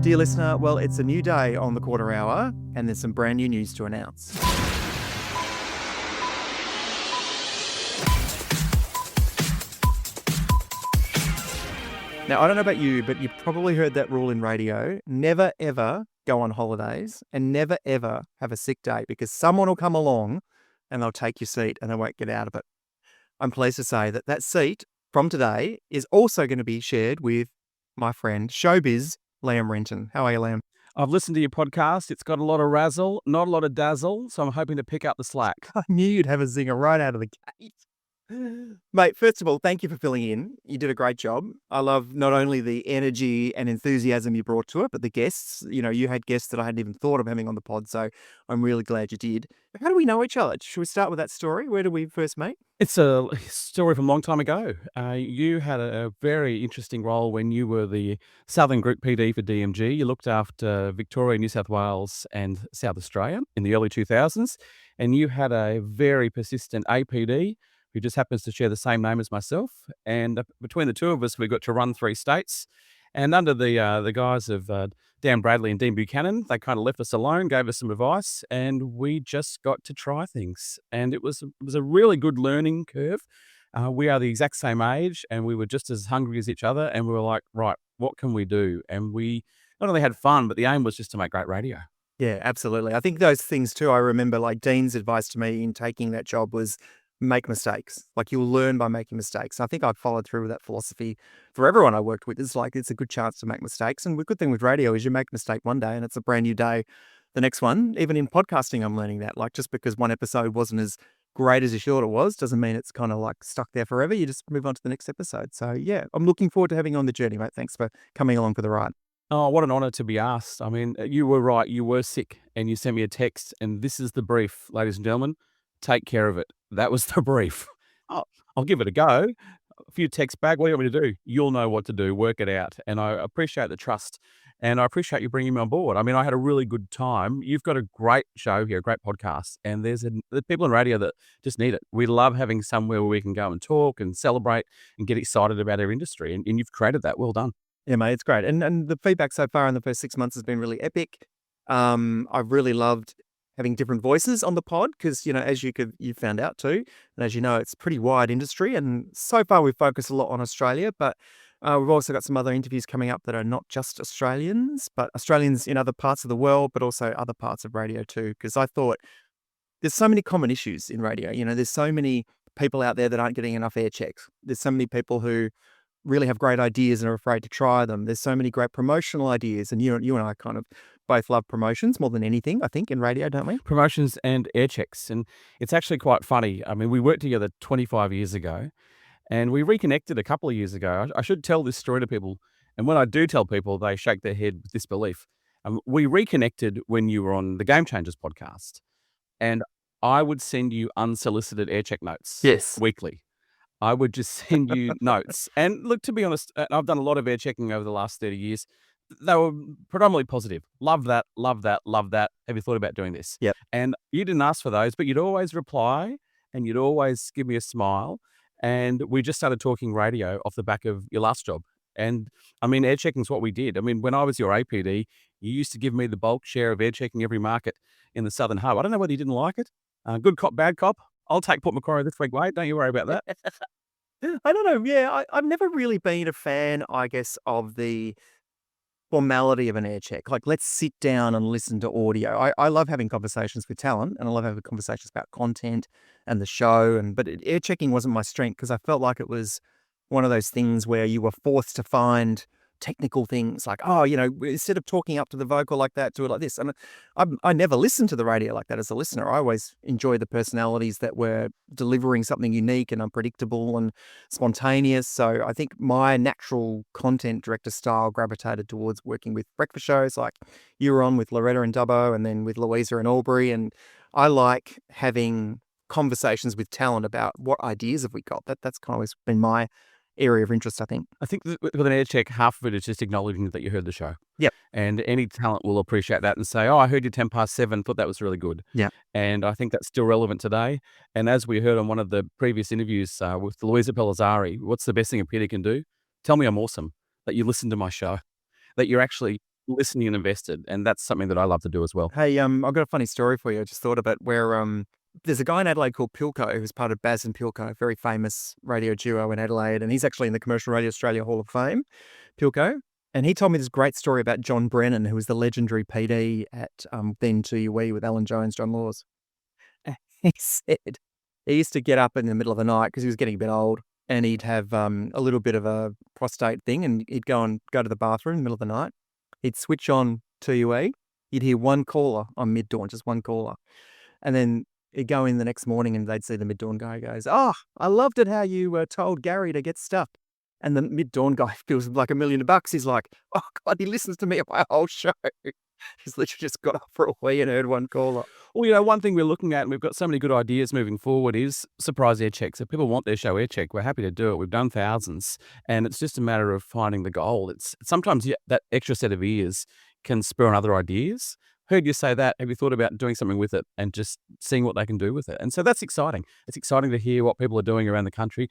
Dear listener, well, it's a new day on the Quarter Hour, and there's some brand new news to announce. Now, I don't know about you, but you've probably heard that rule in radio. Never, ever go on holidays and never, ever have a sick day, because someone will come along and they'll take your seat and they won't get out of it. I'm pleased to say that that seat from today is also going to be shared with my friend Showbiz, Liam Renton. How are you, Liam? I've listened to your podcast. It's got a lot of razzle, not a lot of dazzle, so I'm hoping to pick up the slack. I knew you'd have a zinger right out of the gate. Mate, first of all, thank you for filling in. You did a great job. I love not only the energy and enthusiasm you brought to it, but the guests. You know, you had guests that I hadn't even thought of having on the pod, so I'm really glad you did. How do we know each other? Should we start with that story? Where did we first meet? It's a story from a long time ago. You had a very interesting role when you were the Southern Group PD for DMG. You looked after Victoria, New South Wales and South Australia in the early 2000s, and you had a very persistent APD who just happens to share the same name as myself. And between the two of us, we got to run 3 states. And under the guise of Dan Bradley and Dean Buchanan, they kind of left us alone, gave us some advice, and we just got to try things. And it was a really good learning curve. We are the exact same age, and we were just as hungry as each other. And we were like, right, what can we do? And we not only had fun, but the aim was just to make great radio. Yeah, absolutely. I think those things too, I remember like Dean's advice to me in taking that job was make mistakes. Like, you'll learn by making mistakes. I think I've followed through with that philosophy for everyone I worked with. It's like, it's a good chance to make mistakes. And the good thing with radio is you make a mistake one day and it's a brand new day the next one. Even in podcasting, I'm learning that. Like, just because one episode wasn't as great as you thought it was doesn't mean it's kind of like stuck there forever. You just move on to the next episode. So yeah, I'm looking forward to having you on the journey, mate. Thanks for coming along for the ride. Oh, what an honor to be asked. I mean, you were right. You were sick and you sent me a text, and this is the brief, ladies and gentlemen. Take care of it. That was the brief. Oh, I'll give it a go. A few texts back. What do you want me to do? You'll know what to do. Work it out. And I appreciate the trust, and I appreciate you bringing me on board. I mean, I had a really good time. You've got a great show here, a great podcast, and there's people in radio that just need it. We love having somewhere where we can go and talk and celebrate and get excited about our industry, and you've created that. Well done. Yeah, mate, it's great. And the feedback so far in the first 6 months has been really epic. I've really loved having different voices on the pod because, you know, as you found out too, and as you know, it's a pretty wide industry. And so far we've focused a lot on Australia, but we've also got some other interviews coming up that are not just Australians, but Australians in other parts of the world, but also other parts of radio too. Because I thought there's so many common issues in radio. You know, there's so many people out there that aren't getting enough air checks. There's so many people who really have great ideas and are afraid to try them. There's so many great promotional ideas, and you and I kind of both love promotions more than anything, I think, in radio, don't we? Promotions and air checks. And it's actually quite funny. I mean, we worked together 25 years ago, and we reconnected a couple of years ago. I should tell this story to people, and when I do tell people, they shake their head with disbelief. We reconnected when you were on the Game Changers podcast, and I would send you unsolicited air check notes weekly. I would just send you notes. And look, to be honest, I've done a lot of air checking over the last 30 years. They were predominantly positive. Love that, love that, love that. Have you thought about doing this? Yep. And you didn't ask for those, but you'd always reply and you'd always give me a smile. And we just started talking radio off the back of your last job. And I mean, air checking is what we did. I mean, when I was your APD, you used to give me the bulk share of air checking every market in the Southern Hub. I don't know whether you didn't like it. Good cop, bad cop. I'll take Port Macquarie this week, Wade. Don't you worry about that. I don't know. Yeah, I've never really been a fan, I guess, of the formality of an air check. Like, let's sit down and listen to audio. I love having conversations with talent, and I love having conversations about content and the show. But air checking wasn't my strength because I felt like it was one of those things where you were forced to find technical things like, oh, you know, instead of talking up to the vocal like that, do it like this. And I never listened to the radio like that as a listener. I always enjoyed the personalities that were delivering something unique and unpredictable and spontaneous. So I think my natural content director style gravitated towards working with breakfast shows like you were on with Loretta and Dubbo, and then with Louisa and Albury. And I like having conversations with talent about what ideas have we got. That's kind of always been my area of interest, I think. I think with an air check, half of it is just acknowledging that you heard the show. Yep. And any talent will appreciate that and say, oh, I heard you 10 past 7, thought that was really good. Yeah. And I think that's still relevant today. And as we heard on one of the previous interviews with Louisa Pellizzari, what's the best thing a PD can do? Tell me I'm awesome, that you listen to my show, that you're actually listening and invested, and that's something that I love to do as well. Hey, I've got a funny story for you. I just thought of it where there's a guy in Adelaide called Pilco who's part of Baz and Pilco, a very famous radio duo in Adelaide, and he's actually in the Commercial Radio Australia Hall of Fame, Pilco. And he told me this great story about John Brennan, who was the legendary PD at then 2UE with Alan Jones, John Laws. And he said he used to get up in the middle of the night because he was getting a bit old, and he'd have a little bit of a prostate thing, and he'd go to the bathroom in the middle of the night. He'd switch on 2UE. You'd hear one caller on mid-dawn, just one caller. And then he'd go in the next morning and they'd see the mid-dawn guy goes, "Oh, I loved it how you told Gary to get stuff." And the mid-dawn guy feels like $1 million. He's like, "Oh, God, he listens to me at my whole show." He's literally just got up for a wee and heard one caller. Well, one thing we're looking at, and we've got so many good ideas moving forward, is surprise air checks. If people want their show air check, we're happy to do it. We've done thousands, and it's just a matter of finding the goal. It's sometimes that extra set of ears can spur on other ideas. Heard you say that. Have you thought about doing something with it and just seeing what they can do with it? And so that's exciting. It's exciting to hear what people are doing around the country.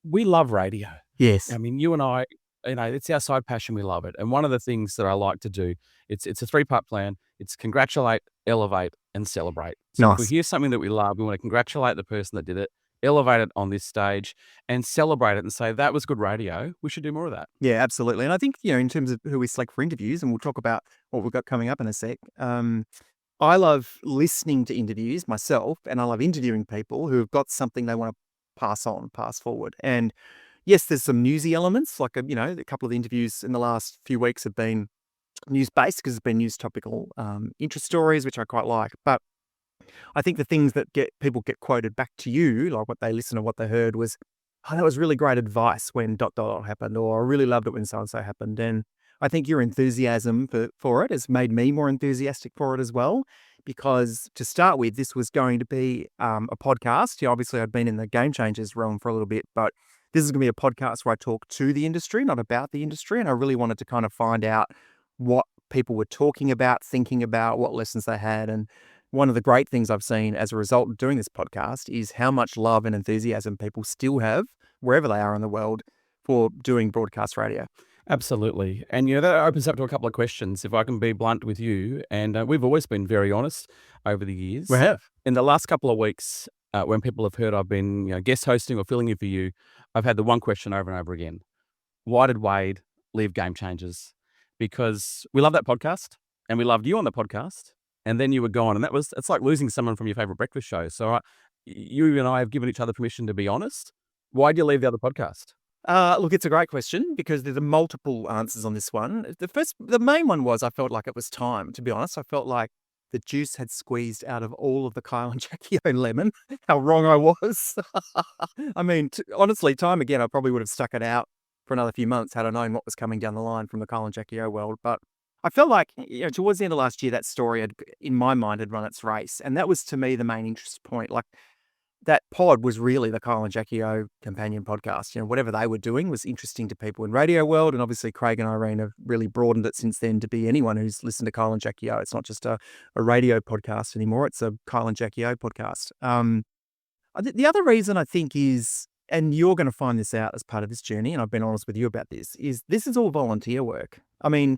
We love radio. Yes. I mean, you and I, it's our side passion. We love it. And one of the things that I like to do, it's a 3-part plan. It's congratulate, elevate, and celebrate. So if we Nice. hear something that we love, we want to congratulate the person that did it, elevate it on this stage, and celebrate it and say, that was good radio. We should do more of that. Yeah, absolutely. And I think, in terms of who we select for interviews, and we'll talk about what we've got coming up in a sec, I love listening to interviews myself, and I love interviewing people who have got something they want to pass forward. And yes, there's some newsy elements, like, a couple of the interviews in the last few weeks have been news-based because it's been news topical interest stories, which I quite like. But I think the things that people get quoted back to you, like what they listened to, what they heard was, "Oh, that was really great advice when ... happened," or "I really loved it when so-and-so happened." And I think your enthusiasm for it has made me more enthusiastic for it as well, because to start with, this was going to be a podcast. Obviously, I'd been in the Game Changers realm for a little bit, but this is going to be a podcast where I talk to the industry, not about the industry. And I really wanted to kind of find out what people were talking about, thinking about, what lessons they had. And one of the great things I've seen as a result of doing this podcast is how much love and enthusiasm people still have, wherever they are in the world, for doing broadcast radio. Absolutely. And, that opens up to a couple of questions, if I can be blunt with you. And we've always been very honest over the years. We have. In the last couple of weeks, when people have heard I've been guest hosting or filling in for you, I've had the one question over and over again. Why did Wade leave Game Changers? Because we love that podcast and we loved you on the podcast, and then you were gone. And it's like losing someone from your favorite breakfast show. So you and I have given each other permission to be honest. Why'd you leave the other podcast? Look, it's a great question because there's multiple answers on this one. The main one was I felt like it was time, to be honest. I felt like the juice had squeezed out of all of the Kyle and Jackie O lemon. How wrong I was. I mean, honestly, time again, I probably would have stuck it out for another few months had I known what was coming down the line from the Kyle and Jackie O world. But I felt like, towards the end of last year, that story in my mind had run its race. And that was, to me, the main interest point. Like, that pod was really the Kyle and Jackie O companion podcast. Whatever they were doing was interesting to people in radio world. And obviously Craig and Irene have really broadened it since then to be anyone who's listened to Kyle and Jackie O. It's not just a radio podcast anymore. It's a Kyle and Jackie O podcast. The other reason I think is, and you're going to find this out as part of this journey, and I've been honest with you about this is all volunteer work. I mean,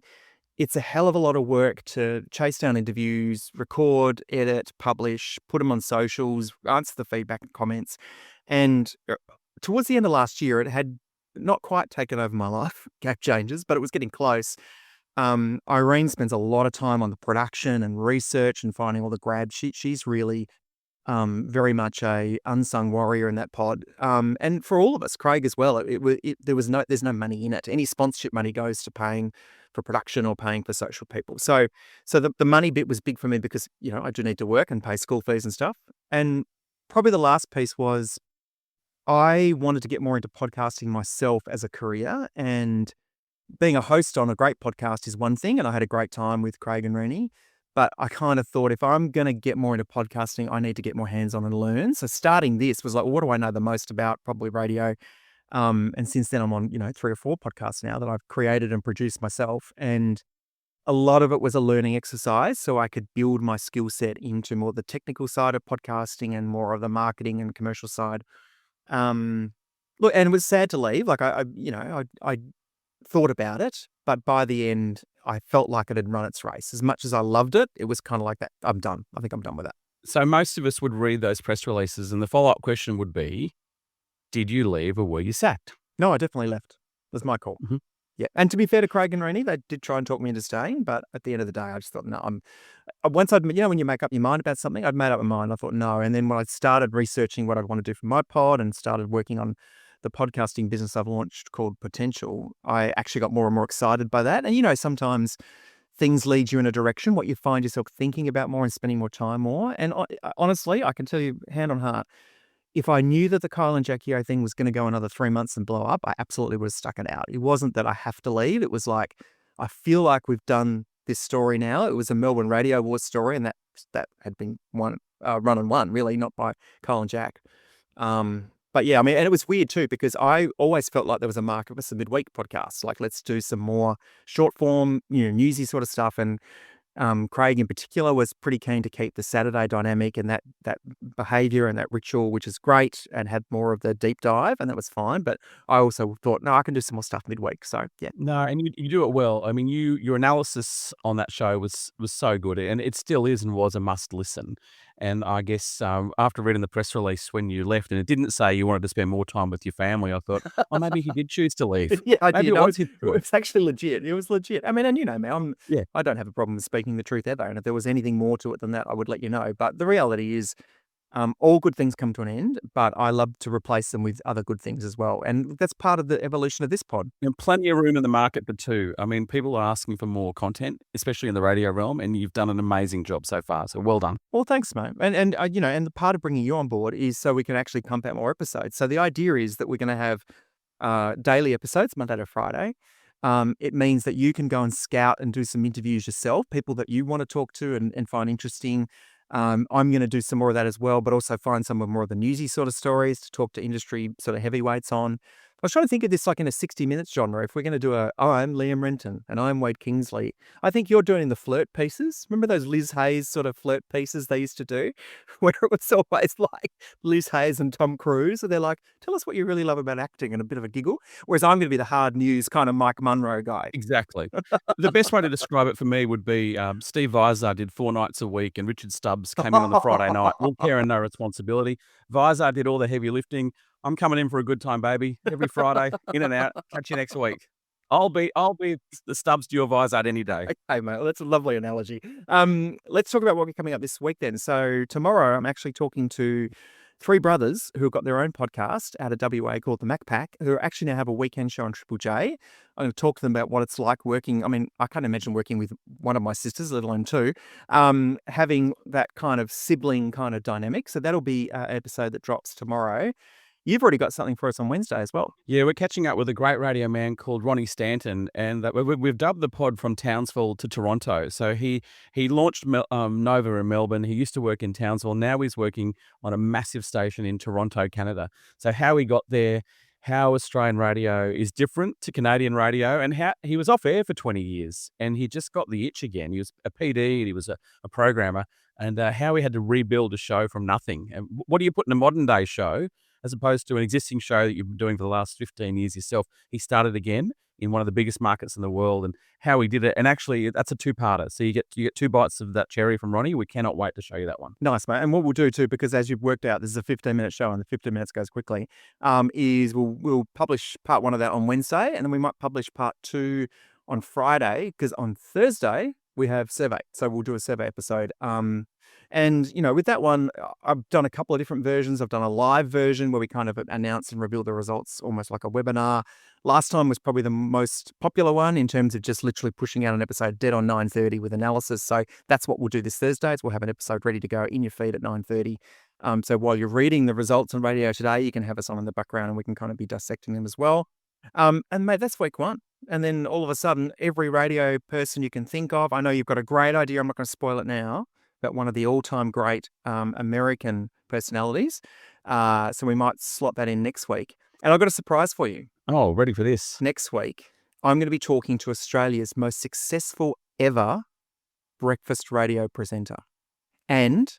it's a hell of a lot of work to chase down interviews, record, edit, publish, put them on socials, answer the feedback and comments. And towards the end of last year, it had not quite taken over my life, Game Changers, but it was getting close. Irene spends a lot of time on the production and research and finding all the grabs. She's really very much a unsung warrior in that pod. And for all of us, Craig as well, there's no money in it. Any sponsorship money goes to paying for production or paying for social people. So the money bit was big for me because, I do need to work and pay school fees and stuff. And probably the last piece was I wanted to get more into podcasting myself as a career, and being a host on a great podcast is one thing. And I had a great time with Craig and Rennie. But I kind of thought if I'm going to get more into podcasting, I need to get more hands-on and learn. So starting this was like, what do I know the most about? Probably radio. And since then I'm on, 3 or 4 podcasts now that I've created and produced myself. And a lot of it was a learning exercise so I could build my skill set into more the technical side of podcasting and more of the marketing and commercial side. Look, and it was sad to leave. Like I thought about it, but by the end, I felt like it had run its race. As much as I loved it, it was kind of like that. I'm done. I think I'm done with that. So most of us would read those press releases, and the follow-up question would be, did you leave or were you sacked? No, I definitely left. It was my call. Mhm. Yeah. And to be fair to Craig and Rennie, they did try and talk me into staying, but at the end of the day, I just thought, no, once I'd, when you make up your mind about something, I'd made up my mind. I thought, no. And then when I started researching what I'd want to do for my pod and started working on the podcasting business I've launched called Potential, I actually got more and more excited by that. And, sometimes things lead you in a direction, what you find yourself thinking about more and spending more time more. And honestly, I can tell you hand on heart, if I knew that the Kyle and Jackie O thing was going to go another 3 months and blow up, I absolutely would have stuck it out. It wasn't that I have to leave. It was like, I feel like we've done this story now. It was a Melbourne Radio Awards story, and that had been run and won, really, not by Kyle and Jack. But yeah, I mean, and it was weird too, because I always felt like there was a market for some midweek podcasts. Like, let's do some more short form, newsy sort of stuff. And Craig in particular was pretty keen to keep the Saturday dynamic and that behavior and that ritual, which is great, and had more of the deep dive, and that was fine. But I also thought, no, I can do some more stuff midweek. So yeah. No, and you do it well. I mean, your analysis on that show was so good, and it still is and was a must listen. And I guess after reading the press release when you left, and it didn't say you wanted to spend more time with your family, I thought, oh, maybe he did choose to leave. Yeah, I Maybe did. it was his It choice. was actually legit. It was legit. I mean, and me, Yeah. I don't have a problem with speaking the truth ever. And if there was anything more to it than that, I would let you know. But the reality is, all good things come to an end, but I love to replace them with other good things as well. And that's part of the evolution of this pod. And plenty of room in the market for two. I mean, people are asking for more content, especially in the radio realm, and you've done an amazing job so far. So well done. Well, thanks, mate. And and the part of bringing you on board is so we can actually pump out more episodes. So the idea is that we're going to have daily episodes, Monday to Friday. It means that you can go and scout and do some interviews yourself, people that you want to talk to and find interesting. I'm going to do some more of that as well, but also find some of more of the newsy sort of stories to talk to industry sort of heavyweights on. I was trying to think of this like in a 60 minutes genre. If we're going to do I'm Liam Renton and I'm Wade Kingsley. I think you're doing the flirt pieces. Remember those Liz Hayes sort of flirt pieces they used to do? Where it was always like Liz Hayes and Tom Cruise. And they're like, tell us what you really love about acting, and a bit of a giggle. Whereas I'm going to be the hard news kind of Mike Munro guy. Exactly. The best way to describe it for me would be Steve Vizar did 4 nights a week, and Richard Stubbs came in on the Friday night. All care and no responsibility. Vizar did all the heavy lifting. I'm coming in for a good time, baby. Every Friday, in and out. Catch you next week. I'll be the Stubbs to your Vizard any day. Okay, mate. Well, that's a lovely analogy. Let's talk about what we're coming up this week then. So tomorrow I'm actually talking to 3 brothers who have got their own podcast out of WA called The Mac Pack, who actually now have a weekend show on Triple J. I'm going to talk to them about what it's like working. I mean, I can't imagine working with one of my sisters, let alone 2, having that kind of sibling kind of dynamic. So that'll be an episode that drops tomorrow. You've already got something for us on Wednesday as well. Yeah, we're catching up with a great radio man called Ronnie Stanton, and we've dubbed the pod from Townsville to Toronto. So he launched Nova in Melbourne. He used to work in Townsville. Now he's working on a massive station in Toronto, Canada. So how he got there, how Australian radio is different to Canadian radio, and how he was off air for 20 years, and he just got the itch again. He was a PD, and he was a programmer, and how he had to rebuild a show from nothing. And what do you put in a modern day show as opposed to an existing show that you've been doing for the last 15 years yourself? He started again in one of the biggest markets in the world, and how he did it. And actually, that's a 2-parter. So you get 2 bites of that cherry from Ronnie. We cannot wait to show you that one. Nice, mate. And what we'll do too, because as you've worked out, this is a 15-minute show and the 15 minutes goes quickly, is we'll publish part 1 of that on Wednesday, and then we might publish part 2 on Friday, because on Thursday we have survey. So we'll do a survey episode. And, with that one, I've done a couple of different versions. I've done a live version where we kind of announce and reveal the results almost like a webinar. Last time was probably the most popular one in terms of just literally pushing out an episode dead on 9:30 with analysis. So that's what we'll do this Thursday. We'll have an episode ready to go in your feed at 9:30. So while you're reading the results on Radio Today, you can have us on in the background and we can kind of be dissecting them as well. And mate, that's week 1. And then all of a sudden, every radio person you can think of, I know you've got a great idea, I'm not going to spoil it now, but one of the all-time great American personalities. So we might slot that in next week. And I've got a surprise for you. Oh, ready for this. Next week, I'm going to be talking to Australia's most successful ever breakfast radio presenter. And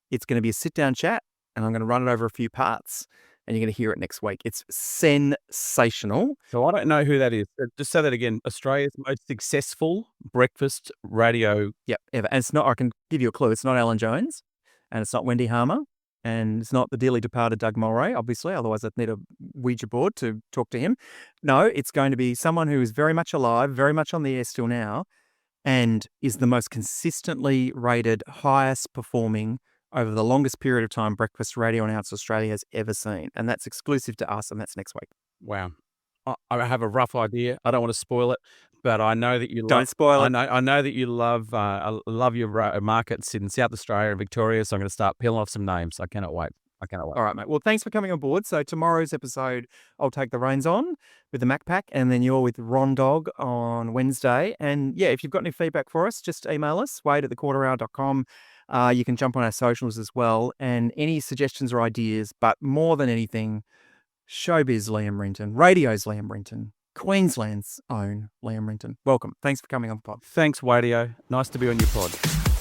it's going to be a sit-down chat, and I'm going to run it over a few parts. and you're going to hear it next week. It's sensational. So I don't know who that is. Just say that again. Australia's most successful breakfast radio. Yep, ever. And it's not, I can give you a clue, it's not Alan Jones, and it's not Wendy Harmer, and it's not the dearly departed Doug Mulray, obviously, otherwise I'd need a Ouija board to talk to him. No, it's going to be someone who is very much alive, very much on the air still now, and is the most consistently rated, highest performing over the longest period of time breakfast radio announcer Australia has ever seen. And that's exclusive to us, and that's next week. Wow. I have a rough idea. I don't want to spoil it, but I know that you love. Don't spoil it. I know that you love. Love your markets in South Australia and Victoria. So I'm going to start peeling off some names. I cannot wait. All right, mate. Well, thanks for coming on board. So tomorrow's episode, I'll take the reins on with the Mac Pack, and then you're with Ron Dog on Wednesday. And yeah, if you've got any feedback for us, just email us, wade@thequarterhour.com. You can jump on our socials as well, and any suggestions or ideas. But more than anything, Showbiz Liam Renton, Radio's Liam Renton, Queensland's own Liam Renton. Welcome. Thanks for coming on the pod. Thanks, Wadio. Nice to be on your pod.